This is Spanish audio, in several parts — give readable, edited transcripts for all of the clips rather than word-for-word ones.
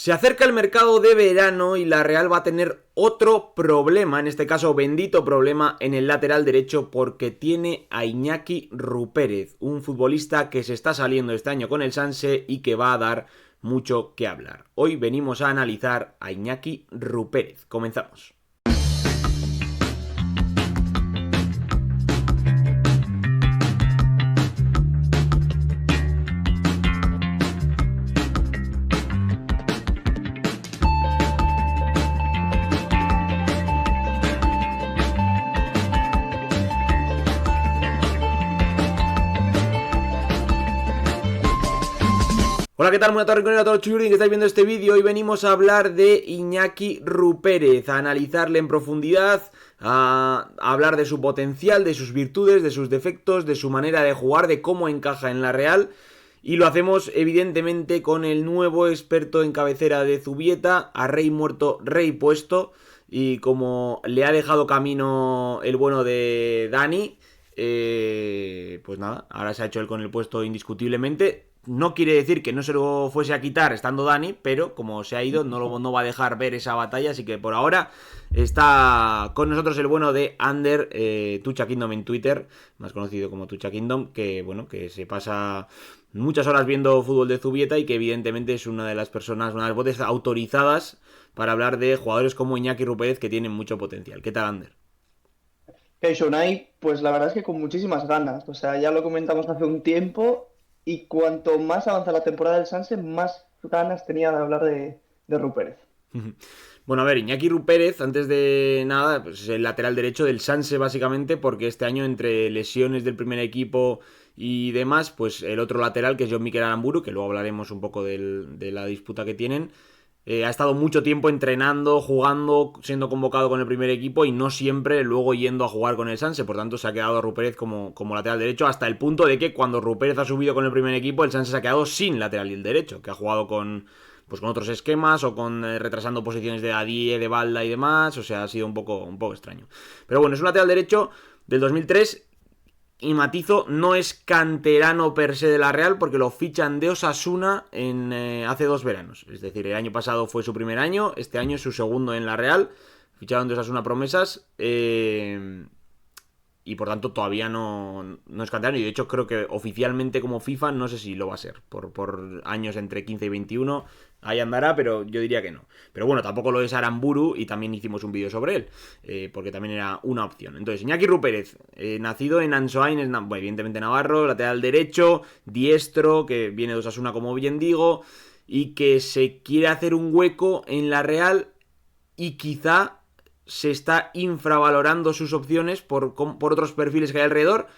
Se acerca el mercado de verano y la Real va a tener otro problema, en este caso bendito problema, en el lateral derecho porque tiene a Iñaki Rupérez, un futbolista que se está saliendo este año con el Sanse y que va a dar mucho que hablar. Hoy venimos a analizar a Iñaki Rupérez. Comenzamos. Hola, ¿qué tal? Buenas tardes, a todos los churri que estáis viendo este vídeo. Hoy venimos a hablar de Iñaki Rupérez, a analizarle en profundidad, a hablar de su potencial, de sus virtudes, de sus defectos, de su manera de jugar, de cómo encaja en la Real. Y lo hacemos evidentemente con el nuevo experto en cabecera de Zubieta, a rey muerto, rey puesto. Y como le ha dejado camino el bueno de Dani, pues nada, ahora se ha hecho él con el puesto indiscutiblemente. No quiere decir que no se lo fuese a quitar estando Dani, pero como se ha ido, no va a dejar ver esa batalla. Así que por ahora está con nosotros el bueno de Ander, Tucha Kingdom en Twitter, más conocido como Tucha Kingdom, que bueno, que se pasa muchas horas viendo fútbol de Zubieta y que evidentemente es una de las personas, una de las voces autorizadas para hablar de jugadores como Iñaki Rupérez que tienen mucho potencial. ¿Qué tal, Ander? Unai, pues la verdad es que con muchísimas ganas. O sea, ya lo comentamos hace un tiempo y cuanto más avanza la temporada del Sanse, más ganas tenía de hablar de Rupérez. Bueno, a ver, Iñaki Rupérez, antes de nada, pues es el lateral derecho del Sanse básicamente, porque este año entre lesiones del primer equipo y demás, pues el otro lateral, que es John Mikel Aramburu, que luego hablaremos un poco de la disputa que tienen, ha estado mucho tiempo entrenando, jugando, siendo convocado con el primer equipo y no siempre luego yendo a jugar con el Sanse. Por tanto, se ha quedado Rupérez como lateral derecho hasta el punto de que cuando Rupérez ha subido con el primer equipo, el Sanse se ha quedado sin lateral derecho, que ha jugado con otros esquemas o con retrasando posiciones de Adie, de Balda y demás. O sea, ha sido un poco extraño. Pero bueno, es un lateral derecho del 2003 y matizo, no es canterano per se de la Real porque lo fichan de Osasuna hace 2 veranos. Es decir, el año pasado fue su primer año, este año es su segundo en la Real. Ficharon de Osasuna promesas y por tanto todavía no es canterano. Y de hecho creo que oficialmente como FIFA no sé si lo va a ser. Por años entre 15 y 21 ahí andará, pero yo diría que no. Pero bueno, tampoco lo es Aramburu y también hicimos un vídeo sobre él, porque también era una opción. Entonces, Iñaki Rupérez, nacido en Ansoain, bueno, evidentemente navarro, lateral derecho, diestro, que viene de Osasuna como bien digo, y que se quiere hacer un hueco en la Real y quizá se está infravalorando sus opciones por otros perfiles que hay alrededor.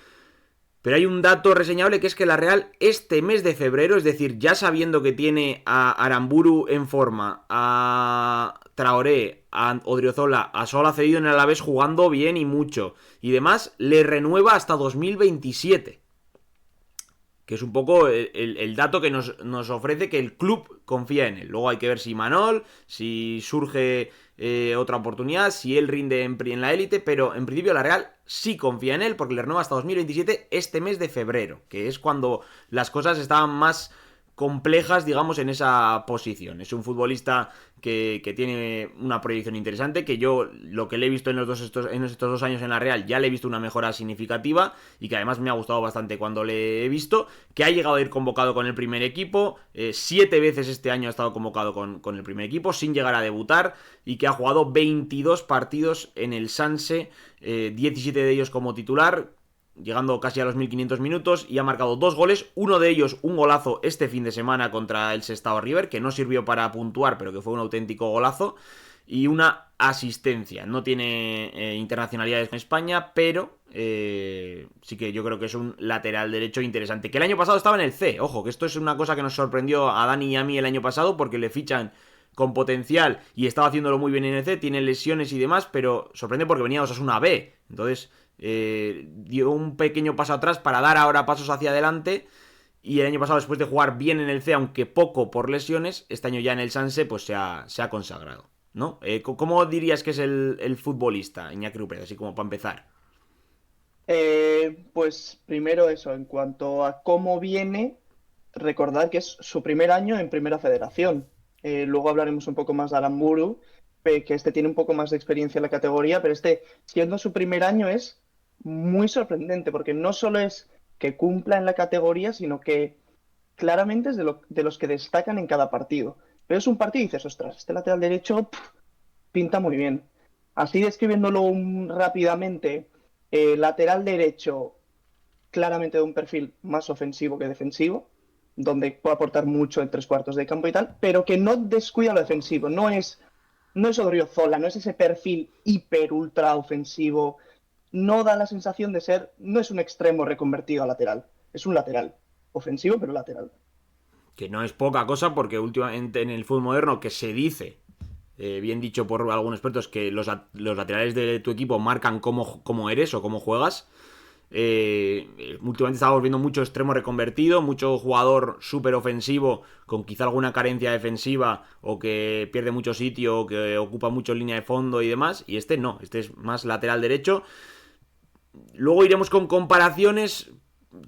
Pero hay un dato reseñable que es que la Real este mes de febrero, es decir, ya sabiendo que tiene a Aramburu en forma, a Traoré, a Odriozola, a Sola cedido en el Alavés jugando bien y mucho y demás, le renueva hasta 2027. Que es un poco el dato que nos ofrece que el club confía en él. Luego hay que ver si Manol, si surge otra oportunidad, si él rinde en la élite, pero en principio la Real sí confía en él porque le renueva hasta 2027 este mes de febrero, que es cuando las cosas estaban más complejas, digamos, en esa posición. Es un futbolista que tiene una proyección interesante, que yo lo que le he visto en estos 2 años en la Real ya le he visto una mejora significativa y que además me ha gustado bastante cuando le he visto, que ha llegado a ir convocado con el primer equipo, 7 veces este año ha estado convocado con el primer equipo sin llegar a debutar y que ha jugado 22 partidos en el Sanse, 17 de ellos como titular, llegando casi a los 1500 minutos y ha marcado 2 goles, uno de ellos un golazo este fin de semana contra el Sestao River, que no sirvió para puntuar, pero que fue un auténtico golazo, y una asistencia. No tiene internacionalidades con España, pero sí que yo creo que es un lateral derecho interesante, que el año pasado estaba en el C, ojo, que esto es una cosa que nos sorprendió a Dani y a mí el año pasado, porque le fichan con potencial y estaba haciéndolo muy bien en el C, tiene lesiones y demás, pero sorprende porque venía Osasuna B, entonces dio un pequeño paso atrás para dar ahora pasos hacia adelante. Y el año pasado, después de jugar bien en el C, aunque poco por lesiones, este año ya en el Sanse pues se ha consagrado, ¿no? ¿Cómo dirías que es el futbolista, Iñaki Rupert, así como para empezar? Pues primero eso, en cuanto a cómo viene, recordad que es su primer año en Primera Federación. Luego hablaremos un poco más de Aramburu, que este tiene un poco más de experiencia en la categoría, pero este, siendo su primer año, es muy sorprendente, porque no solo es que cumpla en la categoría, sino que claramente es de los que destacan en cada partido. Pero es un partido y dices, ostras, este lateral derecho pinta muy bien. Así describiéndolo rápidamente, lateral derecho claramente de un perfil más ofensivo que defensivo, donde puede aportar mucho en tres cuartos de campo y tal, pero que no descuida lo defensivo. No es Odriozola, no es ese perfil hiper ultra ofensivo. No da la sensación de ser, no es un extremo reconvertido a lateral, es un lateral. Ofensivo, pero lateral. Que no es poca cosa porque últimamente en el fútbol moderno que se dice, bien dicho por algunos expertos, que los laterales de tu equipo marcan cómo eres o cómo juegas. Últimamente estamos viendo mucho extremo reconvertido, mucho jugador súper ofensivo con quizá alguna carencia defensiva o que pierde mucho sitio o que ocupa mucho línea de fondo y demás. Y este no, este es más lateral derecho. Luego iremos con comparaciones.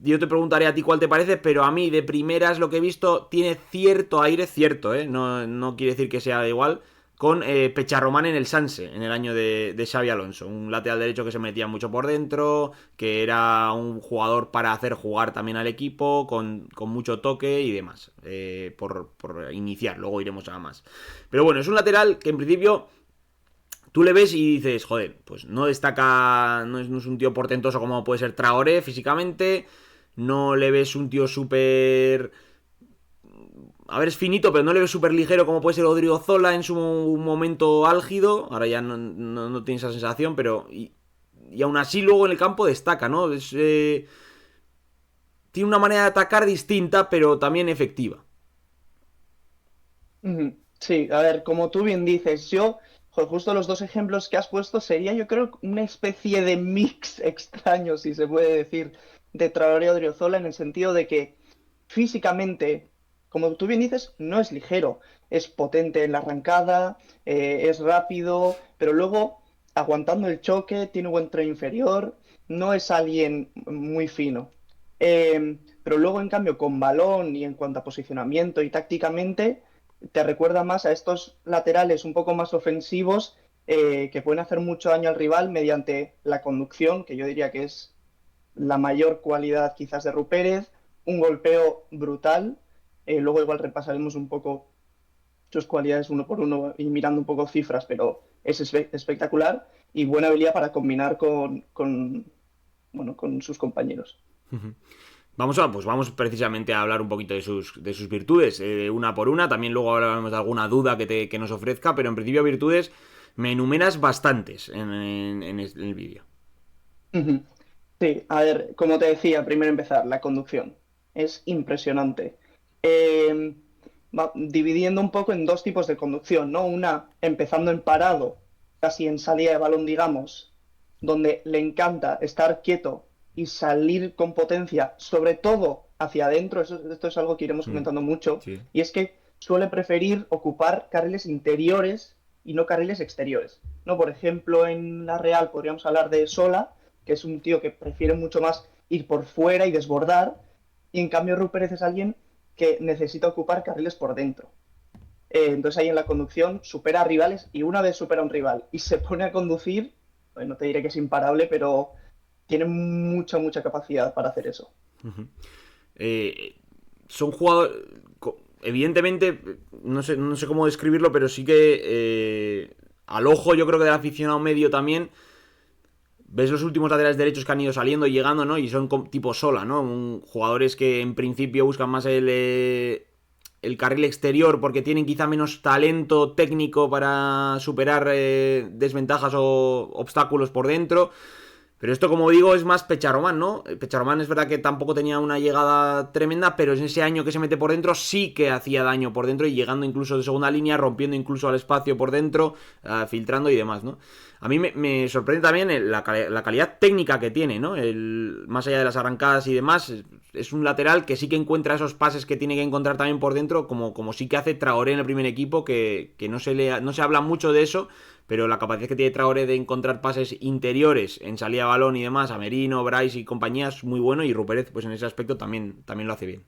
Yo te preguntaré a ti cuál te parece, pero a mí de primeras lo que he visto tiene cierto aire, cierto, no quiere decir que sea igual, con Pecharromán en el Sanse, en el año de Xavi Alonso. Un lateral derecho que se metía mucho por dentro, que era un jugador para hacer jugar también al equipo, con mucho toque y demás, por iniciar, luego iremos a más. Pero bueno, es un lateral que en principio tú le ves y dices, joder, pues no destaca, no es un tío portentoso como puede ser Traoré físicamente, no le ves un tío súper... A ver, es finito, pero no le ves súper ligero como puede ser Odriozola en su momento álgido, ahora ya no tiene esa sensación, pero... Y aún así luego en el campo destaca, ¿no? Tiene una manera de atacar distinta, pero también efectiva. Ujú. Sí, a ver, como tú bien dices, justo los dos ejemplos que has puesto sería, yo creo, una especie de mix extraño, si se puede decir, de Traoré y Odriozola, en el sentido de que físicamente, como tú bien dices, no es ligero, es potente en la arrancada, es rápido, pero luego, aguantando el choque, tiene buen tren inferior, no es alguien muy fino. Pero luego, en cambio, con balón y en cuanto a posicionamiento y tácticamente te recuerda más a estos laterales un poco más ofensivos que pueden hacer mucho daño al rival mediante la conducción, que yo diría que es la mayor cualidad quizás de Rupérez, un golpeo brutal, luego igual repasaremos un poco sus cualidades uno por uno y mirando un poco cifras, pero es espectacular y buena habilidad para combinar bueno, con sus compañeros. Vamos precisamente a hablar un poquito de sus virtudes, una por una. También luego hablaremos de alguna duda que nos ofrezca, pero en principio virtudes me enumeras bastantes en el vídeo. Ujú. Sí, a ver, como te decía, primero empezar, la conducción. Es impresionante. Eh, dividiendo un poco en dos tipos de conducción, ¿no? Una empezando en parado, casi en salida de balón, digamos, donde le encanta estar quieto y salir con potencia, sobre todo hacia adentro. Esto es algo que iremos Mm, comentando mucho. sí. Y es que suele preferir ocupar carriles interiores y no carriles exteriores. ¿No? Por ejemplo, en la Real podríamos hablar de Sola, que es un tío que prefiere mucho más ir por fuera y desbordar, y en cambio Rupert es alguien que necesita ocupar carriles por dentro. Entonces ahí en la conducción supera a rivales y una vez supera a un rival y se pone a conducir, bueno, no te diré que es imparable, pero tiene mucha capacidad para hacer eso. Eh, Son jugadores... Evidentemente, no sé cómo describirlo, pero sí que al ojo yo creo que del aficionado medio también ves los últimos laterales derechos que han ido saliendo y llegando, ¿no? Y son tipo Sola, ¿no? Jugadores que en principio buscan más el carril exterior porque tienen quizá menos talento técnico para superar desventajas o obstáculos por dentro. Pero esto, como digo, es más Pecharromán, ¿no? Pecharromán es verdad que tampoco tenía una llegada tremenda, pero en ese año que se mete por dentro sí que hacía daño por dentro y llegando incluso de segunda línea, rompiendo incluso al espacio por dentro, filtrando y demás, ¿no? A mí me sorprende también la calidad técnica que tiene, ¿no? Más allá de las arrancadas y demás, es un lateral que sí que encuentra esos pases que tiene que encontrar también por dentro, como sí que hace Traoré en el primer equipo, que no se habla mucho de eso, pero la capacidad que tiene Traoré de encontrar pases interiores en salida de balón y demás, a Merino, Bryce y compañía es muy bueno, y Rupérez pues en ese aspecto también lo hace bien.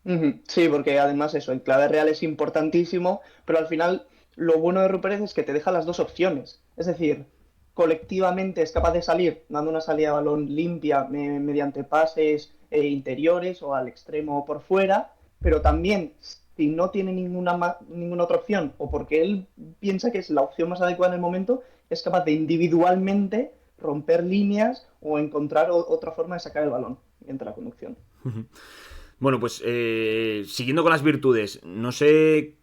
Ujú. Sí, porque además eso, el clave real es importantísimo, pero al final lo bueno de Rupert es que te deja las dos opciones. Es decir, colectivamente es capaz de salir, dando una salida de balón limpia mediante pases interiores o al extremo o por fuera, pero también si no tiene ninguna otra opción o porque él piensa que es la opción más adecuada en el momento, es capaz de individualmente romper líneas o encontrar otra forma de sacar el balón mediante la conducción. Bueno, pues siguiendo con las virtudes, no sé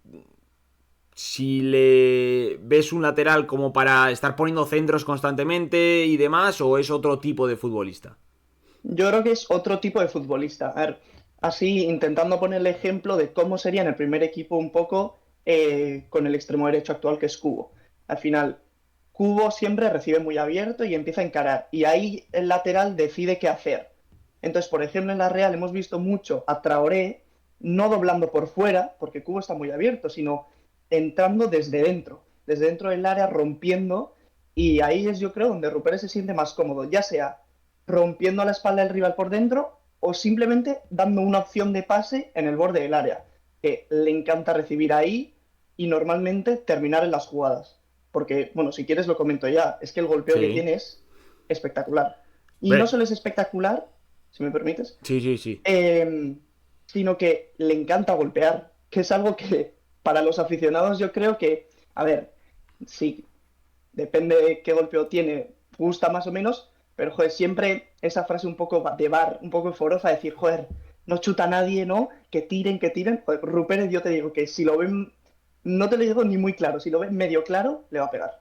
si le ves un lateral como para estar poniendo centros constantemente y demás, o es otro tipo de futbolista. Yo creo que es otro tipo de futbolista. A ver, así intentando poner el ejemplo de cómo sería en el primer equipo un poco con el extremo derecho actual que es Cubo. Al final, Cubo siempre recibe muy abierto y empieza a encarar. Y ahí el lateral decide qué hacer. Entonces, por ejemplo, en la Real hemos visto mucho a Traoré no doblando por fuera, porque Cubo está muy abierto, sino entrando desde dentro del área, rompiendo. Y ahí es, yo creo, donde Rupert se siente más cómodo, ya sea rompiendo a la espalda del rival por dentro o simplemente dando una opción de pase en el borde del área, que le encanta recibir ahí y normalmente terminar en las jugadas. Porque, bueno, si quieres lo comento ya, es que el golpeo que Sí. tiene es espectacular. Y no Ve. solo es espectacular, si me permites, Sí, sí, sí. eh, sino que le encanta golpear, que es algo que para los aficionados yo creo que, a ver, sí, depende de qué golpeo tiene, gusta más o menos, pero joder, siempre esa frase un poco de bar, un poco forofa, decir, joder, no chuta a nadie, ¿no? Que tiren. Joder, Rupert, yo te digo que si lo ven, no te lo digo ni muy claro, si lo ven medio claro, le va a pegar.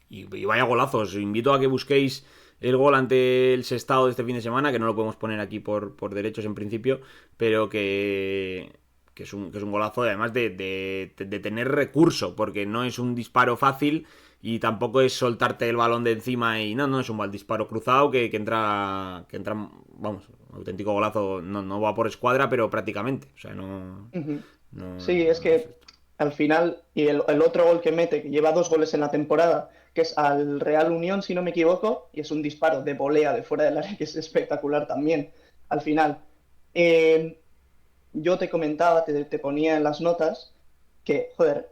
Y vaya golazos. Invito a que busquéis el gol ante el Sestao de este fin de semana, que no lo podemos poner aquí por derechos en principio, pero que es un golazo, además de tener recurso, porque no es un disparo fácil y tampoco es soltarte el balón de encima y no, no es un mal disparo cruzado que entra, vamos, auténtico golazo, no, no va por escuadra, pero prácticamente, o sea, no, Ujú. no, Sí, es no es que esto. al final, y el otro gol que mete, que lleva dos goles en la temporada, que es al Real Unión, si no me equivoco, y es un disparo de volea de fuera del área, que es espectacular también. Al final, Eh, yo te comentaba, te ponía en las notas, que, joder,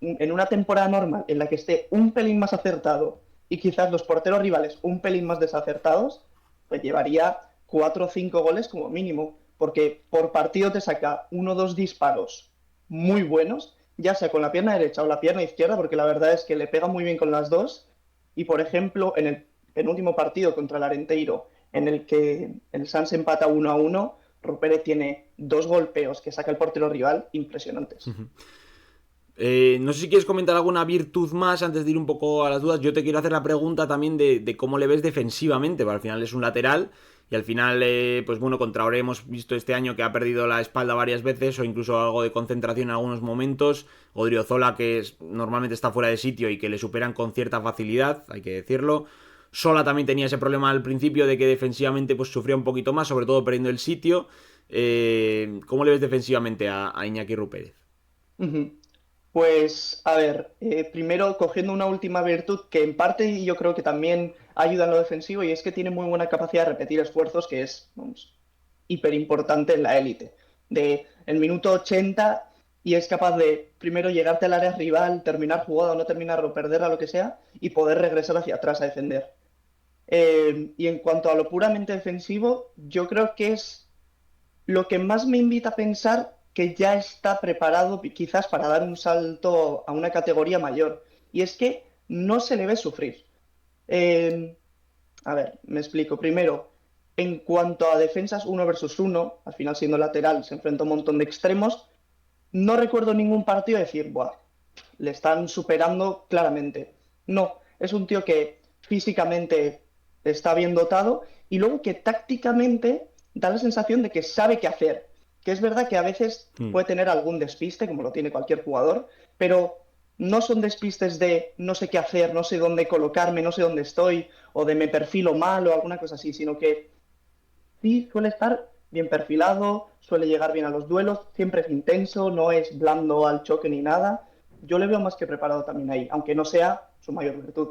en una temporada normal en la que esté un pelín más acertado y quizás los porteros rivales un pelín más desacertados, pues llevaría cuatro o cinco goles como mínimo, porque por partido te saca uno o dos disparos muy buenos, ya sea con la pierna derecha o la pierna izquierda, porque la verdad es que le pega muy bien con las dos. Y por ejemplo, en el penúltimo partido contra el Arenteiro, en el que el Sans empata 1-1, Rupert tiene dos golpeos que saca el portero rival impresionantes. No sé si quieres comentar alguna virtud más antes de ir un poco a las dudas. Yo te quiero hacer la pregunta también de cómo le ves defensivamente, porque al final es un lateral y al final, pues bueno, contra Traoré hemos visto este año que ha perdido la espalda varias veces o incluso algo de concentración en algunos momentos. Odriozola, que normalmente está fuera de sitio y que le superan con cierta facilidad, hay que decirlo. Sola también tenía ese problema al principio de que defensivamente pues sufría un poquito más, sobre todo perdiendo el sitio. ¿Cómo le ves defensivamente a Iñaki Rupérez? Ujú. Pues, a ver, primero cogiendo una última virtud que en parte yo creo que también ayuda en lo defensivo y es que tiene muy buena capacidad de repetir esfuerzos, que es, vamos, hiper importante en la élite. De el minuto 80 y es capaz de primero llegarte al área rival, terminar jugada o no terminar o perderla, lo que sea, y poder regresar hacia atrás a defender. Y en cuanto a lo puramente defensivo, yo creo que es lo que más me invita a pensar que ya está preparado quizás para dar un salto a una categoría mayor. Y es que no se le ve sufrir. Eh, a ver, me explico. Primero, en cuanto a defensas uno versus uno, al final siendo lateral se enfrenta a un montón de extremos, no recuerdo ningún partido decir, buah, le están superando claramente. No, es un tío que físicamente está bien dotado y luego que tácticamente da la sensación de que sabe qué hacer. Que es verdad que a veces Hmm. puede tener algún despiste, como lo tiene cualquier jugador, pero no son despistes de no sé qué hacer, no sé dónde colocarme, no sé dónde estoy, o de me perfilo mal o alguna cosa así, sino que sí suele estar bien perfilado, suele llegar bien a los duelos, siempre es intenso, no es blando al choque ni nada. Yo le veo más que preparado también ahí, aunque no sea su mayor virtud.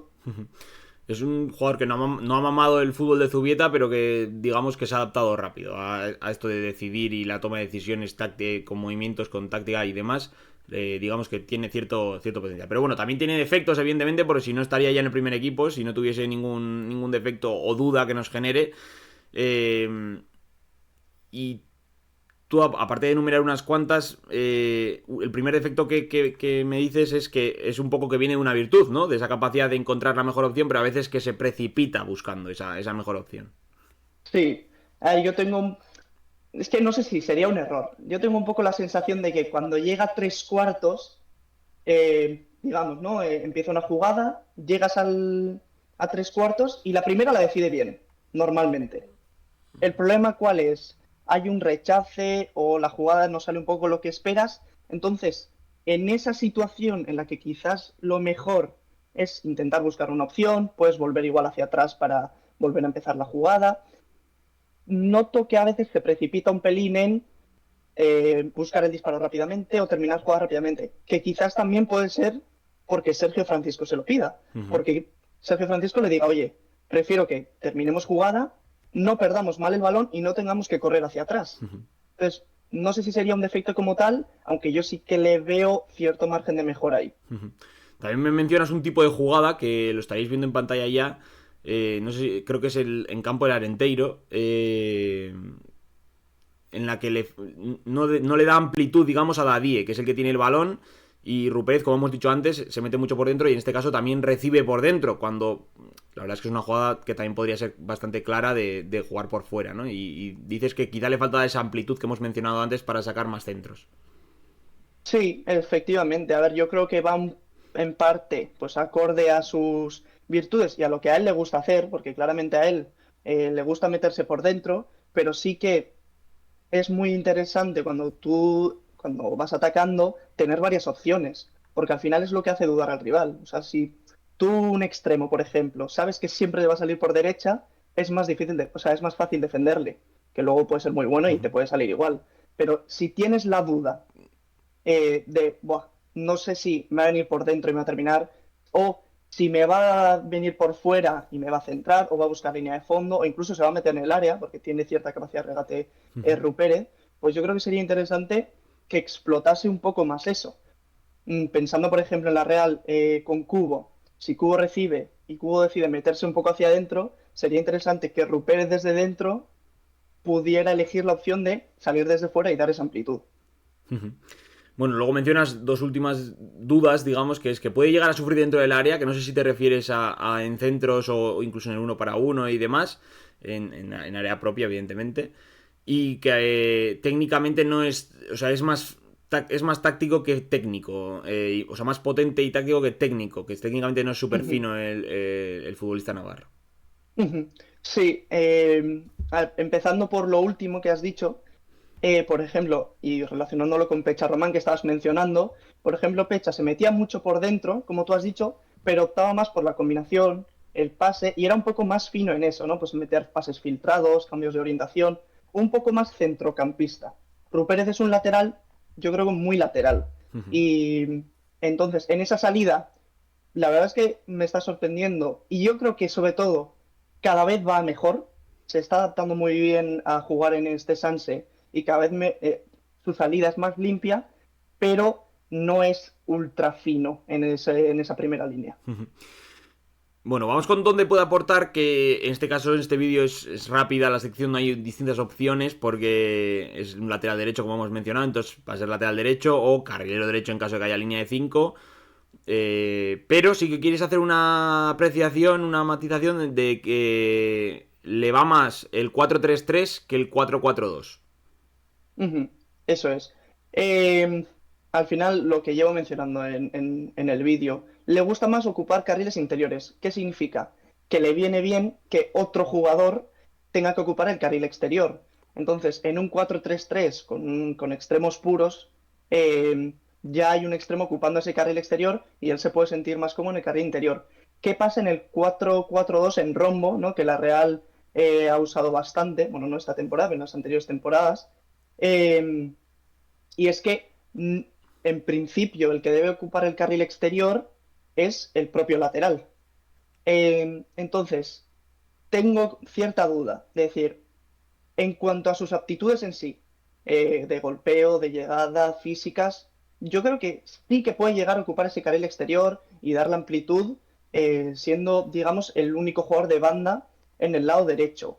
Es un jugador que no ha mamado el fútbol de Zubieta, pero que digamos que se ha adaptado rápido a esto de decidir y la toma de decisiones con movimientos, con táctica y demás. Digamos que tiene cierto potencial. Pero bueno, también tiene defectos, evidentemente, porque si no estaría ya en el primer equipo, si no tuviese ningún defecto o duda que nos genere. Y tú, aparte de enumerar unas cuantas, el primer defecto que me dices es que es un poco que viene de una virtud, ¿no? De esa capacidad de encontrar la mejor opción, pero a veces que se precipita buscando esa mejor opción. Sí, yo tengo es que no sé si sería un error. Yo tengo un poco la sensación de que cuando llega a tres cuartos, digamos, ¿no? Empieza una jugada, a tres cuartos y la primera la decide bien, normalmente. El problema cuál es, hay un rechace o la jugada no sale un poco lo que esperas. Entonces, en esa situación en la que quizás lo mejor es intentar buscar una opción, puedes volver igual hacia atrás para volver a empezar la jugada. Noto que a veces se precipita un pelín en buscar el disparo rápidamente o terminar jugada rápidamente, que quizás también puede ser porque Sergio Francisco se lo pida, Ujú. porque Sergio Francisco le diga, oye, prefiero que terminemos jugada, no perdamos mal el balón y no tengamos que correr hacia atrás. Entonces, no sé si sería un defecto como tal, aunque yo sí que le veo cierto margen de mejora ahí. También me mencionas un tipo de jugada que lo estaréis viendo en pantalla ya. No sé, creo que es en campo del Arenteiro. En la que no le da amplitud, digamos, a Dadie, que es el que tiene el balón. Y Rupert, como hemos dicho antes, se mete mucho por dentro y en este caso también recibe por dentro. Cuando la verdad es que es una jugada que también podría ser bastante clara de jugar por fuera, ¿no? Y dices que quizá le falta esa amplitud que hemos mencionado antes para sacar más centros. Sí, efectivamente. A ver, yo creo que en parte, pues acorde a sus virtudes y a lo que a él le gusta hacer, porque claramente a él le gusta meterse por dentro, pero sí que es muy interesante cuando vas atacando, tener varias opciones, porque al final es lo que hace dudar al rival. O sea, si tú un extremo, por ejemplo, sabes que siempre le va a salir por derecha, es más difícil o sea, es más fácil defenderle, que luego puede ser muy bueno y te puede salir igual. Pero si tienes la duda Buah, no sé si me va a venir por dentro y me va a terminar, o si me va a venir por fuera y me va a centrar, o va a buscar línea de fondo, o incluso se va a meter en el área, porque tiene cierta capacidad de regate Rupérez, pues yo creo que sería interesante que explotase un poco más eso. Pensando, por ejemplo, en la Real con Cubo, si Cubo recibe y Cubo decide meterse un poco hacia adentro, sería interesante que Rupérez desde dentro pudiera elegir la opción de salir desde fuera y dar esa amplitud. Bueno, luego mencionas dos últimas dudas, digamos, que es que puede llegar a sufrir dentro del área, que no sé si te refieres en centros o incluso en el uno para uno y demás, en área propia, evidentemente, y que técnicamente no es, o sea, es más táctico que técnico, o sea, más potente y táctico que técnico, que técnicamente no es súper fino el futbolista navarro. Ujú. Sí, empezando por lo último que has dicho, por ejemplo, y relacionándolo con Pecha Román que estabas mencionando, por ejemplo, Pecha se metía mucho por dentro, como tú has dicho, pero optaba más por la combinación, el pase, y era un poco más fino en eso, ¿no? Pues meter pases filtrados, cambios de orientación, un poco más centrocampista. Rupérez es un lateral, yo creo que muy lateral. Y entonces, en esa salida, la verdad es que me está sorprendiendo, y yo creo que sobre todo cada vez va mejor, se está adaptando muy bien a jugar en este Sanse y cada vez su salida es más limpia, pero no es ultra fino en esa primera línea. Bueno, vamos con dónde puede aportar, que en este caso, en este vídeo es rápida la sección, no hay distintas opciones porque es un lateral derecho, como hemos mencionado, entonces va a ser lateral derecho o carrilero derecho en caso de que haya línea de 5. Pero sí que quieres hacer una apreciación, una matización de que le va más el 4-3-3 que el 4-4-2. Ujú, eso es. Eh, Al final, lo que llevo mencionando en el vídeo, le gusta más ocupar carriles interiores. ¿Qué significa? Que le viene bien que otro jugador tenga que ocupar el carril exterior. Entonces, en un 4-3-3 con extremos puros, ya hay un extremo ocupando ese carril exterior y él se puede sentir más cómodo en el carril interior. ¿Qué pasa en el 4-4-2 en rombo, ¿no? Que la Real ha usado bastante, bueno, no esta temporada, pero en las anteriores temporadas? Eh, y es que, en principio, el que debe ocupar el carril exterior es el propio lateral. Entonces, tengo cierta duda. Es decir, en cuanto a sus aptitudes en sí, de golpeo, de llegada, físicas, yo creo que sí que puede llegar a ocupar ese carril exterior y dar la amplitud, siendo, digamos, el único jugador de banda en el lado derecho.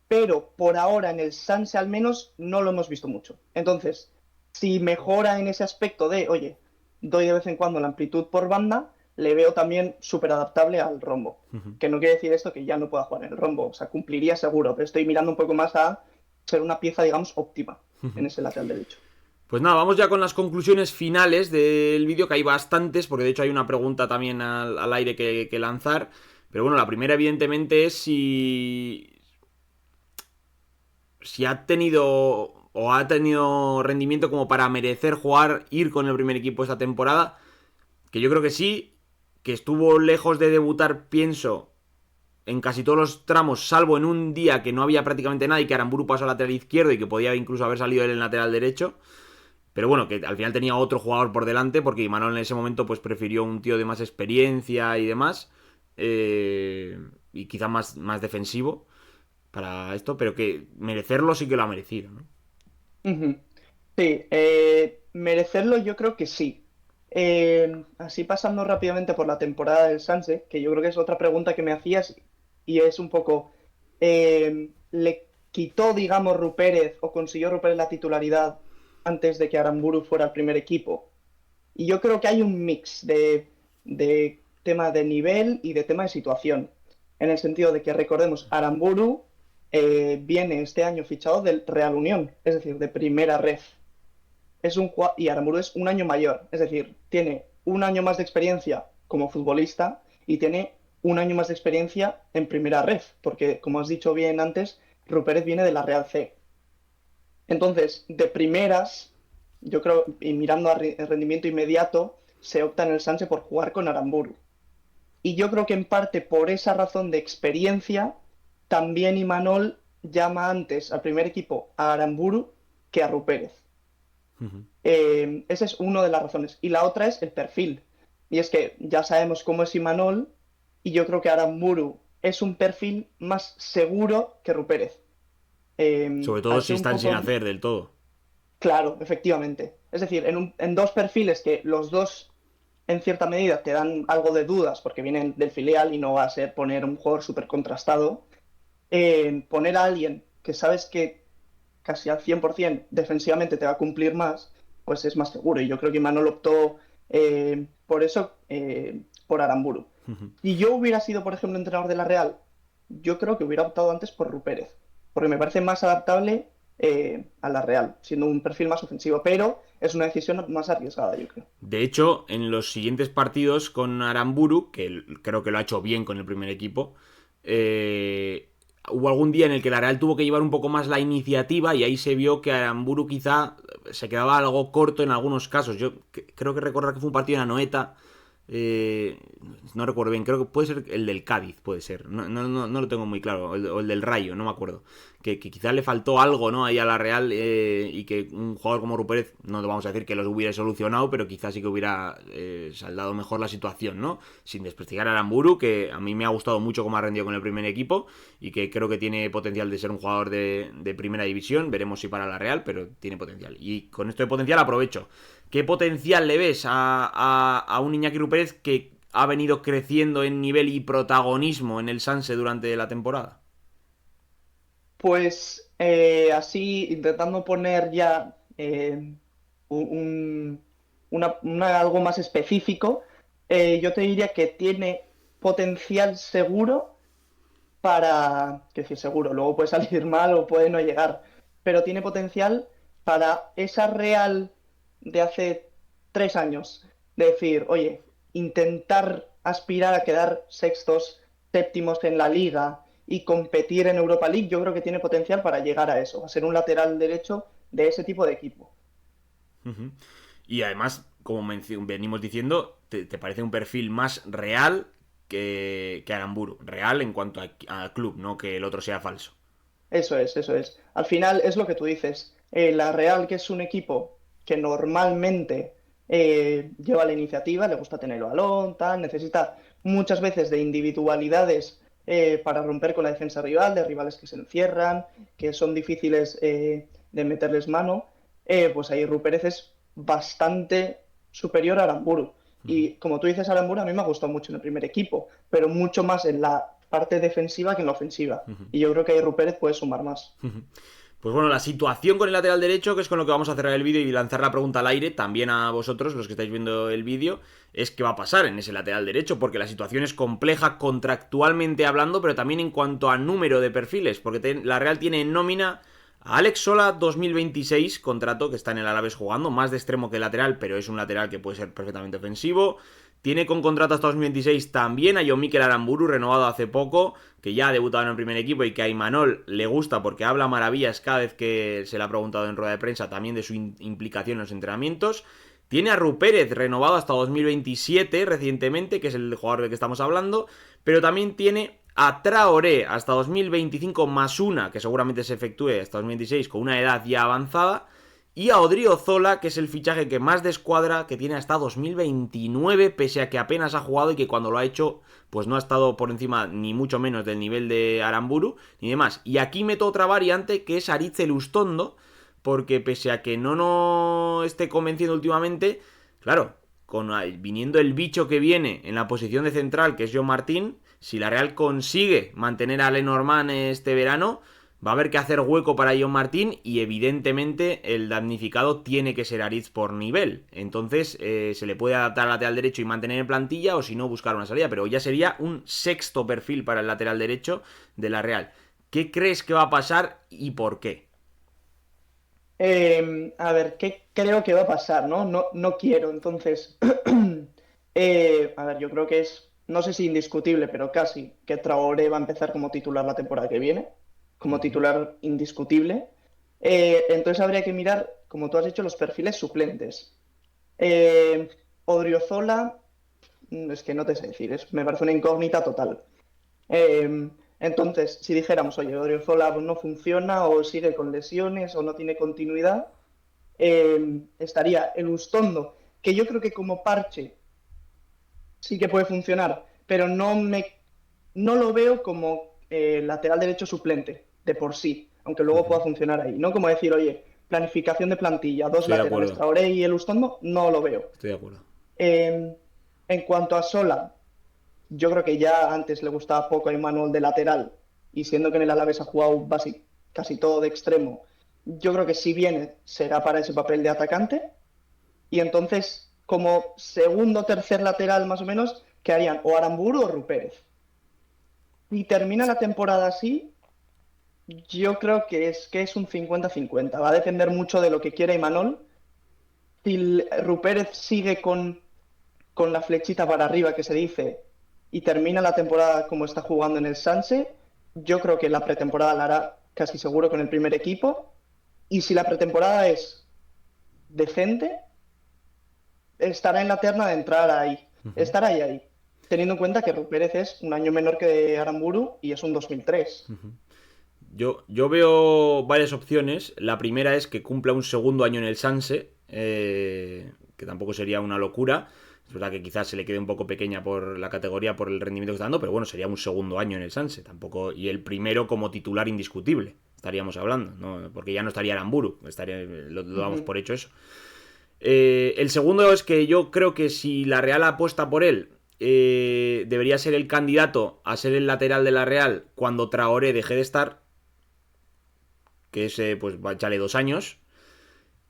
Pero por ahora en el Sanse al menos no lo hemos visto mucho. Entonces, si mejora en ese aspecto de, oye, doy de vez en cuando la amplitud por banda, le veo también súper adaptable al rombo. Ujú. Que no quiere decir esto que ya no pueda jugar en el rombo, o sea, cumpliría seguro, pero estoy mirando un poco más a ser una pieza, digamos, óptima en ese lateral derecho. Pues nada, vamos ya con las conclusiones finales del vídeo, que hay bastantes, porque de hecho hay una pregunta también al aire que lanzar. Pero bueno, la primera evidentemente es si ha tenido o ha tenido rendimiento como para merecer jugar, ir con el primer equipo esta temporada. Que yo creo que sí, que estuvo lejos de debutar, pienso, en casi todos los tramos, salvo en un día que no había prácticamente nada y que Aramburu pasó al lateral izquierdo y que podía incluso haber salido él en el lateral derecho. Pero bueno, que al final tenía otro jugador por delante, porque Imanol en ese momento pues prefirió un tío de más experiencia y demás. Y quizá más defensivo para esto, pero que merecerlo sí que lo ha merecido, ¿no? Ujú. Sí, merecerlo yo creo que sí. Así pasando rápidamente por la temporada del Sanse, que yo creo que es otra pregunta que me hacías y es un poco, ¿le quitó, digamos, Rupérez o consiguió Rupérez la titularidad antes de que Aramburu fuera el primer equipo? Y yo creo que hay un mix de tema de nivel y de tema de situación, en el sentido de que recordemos, Aramburu viene este año fichado del Real Unión, es decir, de primera ref y Aramburu es un año mayor, es decir, tiene un año más de experiencia como futbolista y tiene un año más de experiencia en primera ref, porque como has dicho bien antes, Rupérez viene de la Real C. Entonces, de primeras, yo creo, y mirando a el rendimiento inmediato, se opta en el Sanse por jugar con Aramburu. Y yo creo que en parte por esa razón de experiencia, también Imanol llama antes al primer equipo a Aramburu que a Rupérez. Esa es una de las razones. Y la otra es el perfil. Y es que ya sabemos cómo es Imanol, y yo creo que Aramburu es un perfil más seguro que Rupérez. Sobre todo Al si ser un están sin poco. hacer del todo. Claro, efectivamente. Es decir, en dos perfiles que los dos, en cierta medida, te dan algo de dudas porque vienen del filial y no va a ser poner un jugador súper contrastado, poner a alguien que sabes que casi al 100% defensivamente te va a cumplir más, pues es más seguro. Y yo creo que Imanol optó por eso, por Aramburu. Si yo hubiera sido, por ejemplo, entrenador de la Real, yo creo que hubiera optado antes por Rupérez, porque me parece más adaptable a la Real, siendo un perfil más ofensivo, pero es una decisión más arriesgada, yo creo. De hecho, en los siguientes partidos con Aramburu, que creo que lo ha hecho bien con el primer equipo, hubo algún día en el que la Real tuvo que llevar un poco más la iniciativa y ahí se vio que Aramburu quizá se quedaba algo corto en algunos casos. Yo creo que recordar que fue un partido en Anoeta. eh, no recuerdo bien, creo que puede ser el del Cádiz, puede ser. No lo tengo muy claro. O el del Rayo, no me acuerdo. Que quizás le faltó algo, ¿no? Ahí a la Real, y que un jugador como Rupérez, no te vamos a decir que los hubiera solucionado, pero quizás sí que hubiera saldado mejor la situación, ¿no? Sin desprestigiar a Aramburu, que a mí me ha gustado mucho cómo ha rendido con el primer equipo y que creo que tiene potencial de ser un jugador de primera división. Veremos si para la Real, pero tiene potencial. Y con esto de potencial aprovecho. ¿Qué potencial le ves a un Iñaki Rupérez que ha venido creciendo en nivel y protagonismo en el Sanse durante la temporada? Pues así, intentando poner ya algo más específico, yo te diría que tiene potencial seguro para, que decir seguro, luego puede salir mal o puede no llegar, pero tiene potencial para esa Real de hace 3 años, de decir, oye, intentar aspirar a quedar sextos, séptimos en la liga y competir en Europa League, yo creo que tiene potencial para llegar a eso, a ser un lateral derecho de ese tipo de equipo. Y además, como venimos diciendo, te parece un perfil más real que Aramburu. Real en cuanto a club, no que el otro sea falso. Eso es, eso es. Al final es lo que tú dices. La Real, que es un equipo que normalmente lleva la iniciativa, le gusta tener el balón, tal, necesita muchas veces de individualidades para romper con la defensa rival, de rivales que se encierran, que son difíciles de meterles mano, pues ahí Rupérez es bastante superior a Aramburu. Y como tú dices, Aramburu a mí me ha gustado mucho en el primer equipo, pero mucho más en la parte defensiva que en la ofensiva. Y yo creo que ahí Rupérez puede sumar más. Pues bueno, la situación con el lateral derecho, que es con lo que vamos a cerrar el vídeo y lanzar la pregunta al aire, también a vosotros, los que estáis viendo el vídeo, es qué va a pasar en ese lateral derecho, porque la situación es compleja contractualmente hablando, pero también en cuanto a número de perfiles, porque la Real tiene en nómina a Alex Sola 2026, contrato que está en el Alavés jugando, más de extremo que lateral, pero es un lateral que puede ser perfectamente ofensivo. Tiene con contrato hasta 2026 también a Jon Mikel Aramburu, renovado hace poco, que ya ha debutado en el primer equipo y que a Imanol le gusta porque habla maravillas cada vez que se le ha preguntado en rueda de prensa también de su implicación en los entrenamientos. Tiene a Rupérez, renovado hasta 2027 recientemente, que es el jugador del que estamos hablando, pero también tiene a Traoré hasta 2025 más una, que seguramente se efectúe hasta 2026 con una edad ya avanzada, y a Odriozola, que es el fichaje que más descuadra, que tiene hasta 2029, pese a que apenas ha jugado y que cuando lo ha hecho, pues no ha estado por encima ni mucho menos del nivel de Aramburu, ni demás. Y aquí meto otra variante, que es Aritz Elustondo, porque pese a que no esté convenciendo últimamente, claro, viniendo el bicho que viene en la posición de central, que es John Martín, si la Real consigue mantener a Lenormand este verano, va a haber que hacer hueco para John Martín y evidentemente el damnificado tiene que ser Aritz por nivel. Entonces se le puede adaptar al lateral derecho y mantener en plantilla o si no buscar una salida, pero ya sería un sexto perfil para el lateral derecho de la Real. ¿Qué crees que va a pasar y por qué? A ver, ¿qué creo que va a pasar, no? No, no quiero, entonces. A ver, yo creo que es, no sé si indiscutible, pero casi, que Traoré va a empezar como titular la temporada que viene, como titular indiscutible. Entonces habría que mirar, como tú has dicho, los perfiles suplentes. Eh, Odriozola, es que no te sé decir, me parece una incógnita total. Entonces, si dijéramos, oye, Odriozola no funciona o sigue con lesiones o no tiene continuidad, estaría el Ustondo, que yo creo que como parche sí que puede funcionar, pero no lo veo como lateral derecho suplente de por sí, aunque luego pueda funcionar ahí. No como decir, oye, planificación de plantilla, dos Estoy de laterales, acuerdo, Traoré y el Ustondo, no lo veo. estoy de acuerdo. Eh, en cuanto a Sola, yo creo que ya antes le gustaba poco a Imanol de lateral y siendo que en el Alavés ha jugado casi todo de extremo, yo creo que si viene será para ese papel de atacante y entonces como segundo o tercer lateral más o menos quedarían o Aramburu o Rupérez. Y termina la temporada así, yo creo que es un 50-50. Va a depender mucho de lo que quiera Imanol. Si Rupérez sigue con la flechita para arriba que se dice y termina la temporada como está jugando en el Sanse, yo creo que la pretemporada la hará casi seguro con el primer equipo. Y si la pretemporada es decente, estará en la terna de entrar ahí. Estará ahí. Teniendo en cuenta que Pérez es un año menor que Aramburu y es un 2003. Yo veo varias opciones. La primera es que cumpla un segundo año en el Sanse, que tampoco sería una locura. Es verdad que quizás se le quede un poco pequeña por la categoría, por el rendimiento que está dando, pero bueno, sería un segundo año en el Sanse. Tampoco, y el primero como titular indiscutible, estaríamos hablando, ¿no? Porque ya no estaría Aramburu, lo damos por hecho eso. El segundo es que yo creo que si la Real apuesta por él, debería ser el candidato a ser el lateral de la Real cuando Traoré deje de estar, que ese pues va a echarle 2 años,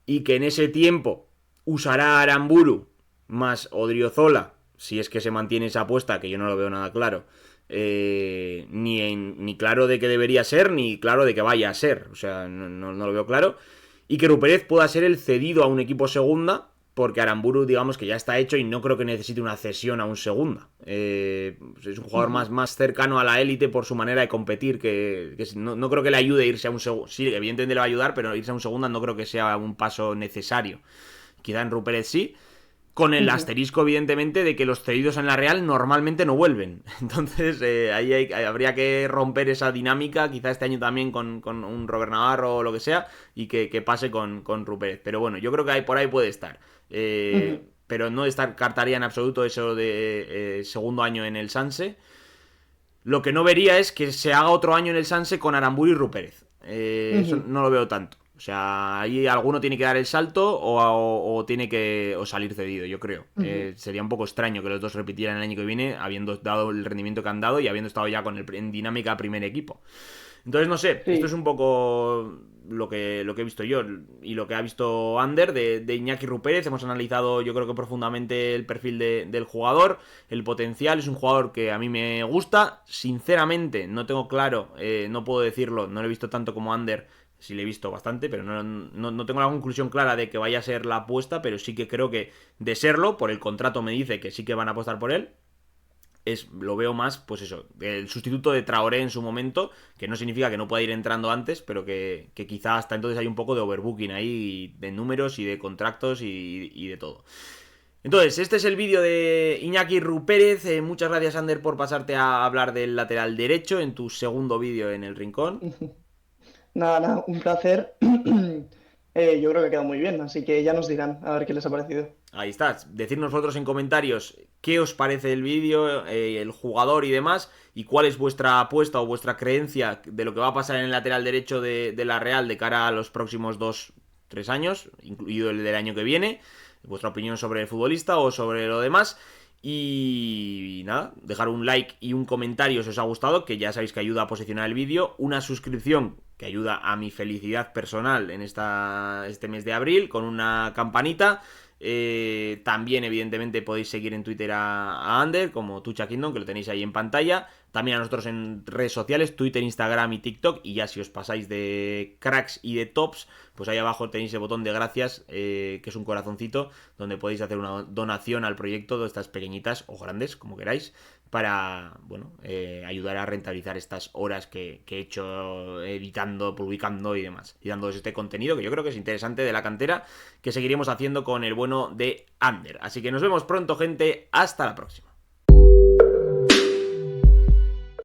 y que en ese tiempo usará a Aramburu más Odriozola, si es que se mantiene esa apuesta, que yo no lo veo nada claro, ni claro de que debería ser, ni claro de que vaya a ser, o sea, no lo veo claro, y que Rupérez pueda ser el cedido a un equipo segunda, porque Aramburu, digamos que ya está hecho y no creo que necesite una cesión a un segunda. Es un jugador más cercano a la élite por su manera de competir, que no creo que le ayude a irse a un segunda. Sí, evidentemente le va a ayudar, pero irse a un segunda no creo que sea un paso necesario. Quizá en Rupert sí, con el asterisco, evidentemente, de que los cedidos en la Real normalmente no vuelven. Entonces, ahí habría que romper esa dinámica, quizá este año también con un Robert Navarro o lo que sea, y que pase con Rupert. Pero bueno, yo creo que por ahí puede estar. pero no descartaría en absoluto eso de segundo año en el Sanse. Lo que no vería es que se haga otro año en el Sanse con Aramburu y Rupérez. Eso Ujú, no lo veo tanto. O sea, ahí alguno tiene que dar el salto o tiene que salir cedido, yo creo. ujú. Sería un poco extraño que los dos repitieran el año que viene, habiendo dado el rendimiento que han dado y habiendo estado ya en dinámica primer equipo. Entonces, no sé, esto es Sí, un poco lo que he visto yo y lo que ha visto Ander de Iñaki Rupérez. Hemos analizado, yo creo que profundamente el perfil del jugador, el potencial. Es un jugador que a mí me gusta. Sinceramente, no tengo claro, no puedo decirlo, no lo he visto tanto como Ander. Sí le he visto bastante, pero no tengo la conclusión clara de que vaya a ser la apuesta, pero sí que creo que de serlo, por el contrato me dice que sí que van a apostar por él. Lo veo más, pues eso, el sustituto de Traoré en su momento, que no significa que no pueda ir entrando antes, pero que quizá hasta entonces hay un poco de overbooking ahí, de números y de contratos y de todo. Entonces, este es el vídeo de Iñaki Rupérez. Muchas gracias, Ander, por pasarte a hablar del lateral derecho en tu segundo vídeo en el Rincón. nada, nada, un placer. Yo creo que ha quedado muy bien, así que ya nos dirán a ver qué les ha parecido. Ahí está. Decidnos vosotros en comentarios qué os parece el vídeo, el jugador y demás, y cuál es vuestra apuesta o vuestra creencia de lo que va a pasar en el lateral derecho de la Real de cara a los próximos 2-3 años, incluido el del año que viene. Vuestra opinión sobre el futbolista o sobre lo demás. Y nada, dejar un like y un comentario si os ha gustado, que ya sabéis que ayuda a posicionar el vídeo. Una suscripción que ayuda a mi felicidad personal en este mes de abril, con una campanita. También, evidentemente, podéis seguir en Twitter a Ander, como Tucha Kingdom, que lo tenéis ahí en pantalla. También a nosotros en redes sociales, Twitter, Instagram y TikTok. Y ya si os pasáis de cracks y de tops, pues ahí abajo tenéis el botón de gracias, que es un corazoncito, donde podéis hacer una donación al proyecto de estas pequeñitas o grandes, como queráis, para, bueno, ayudar a rentabilizar estas horas que he hecho editando, publicando y demás. Y dándoos este contenido que yo creo que es interesante de la cantera, que seguiremos haciendo con el bueno de Ander. Así que nos vemos pronto, gente. Hasta la próxima.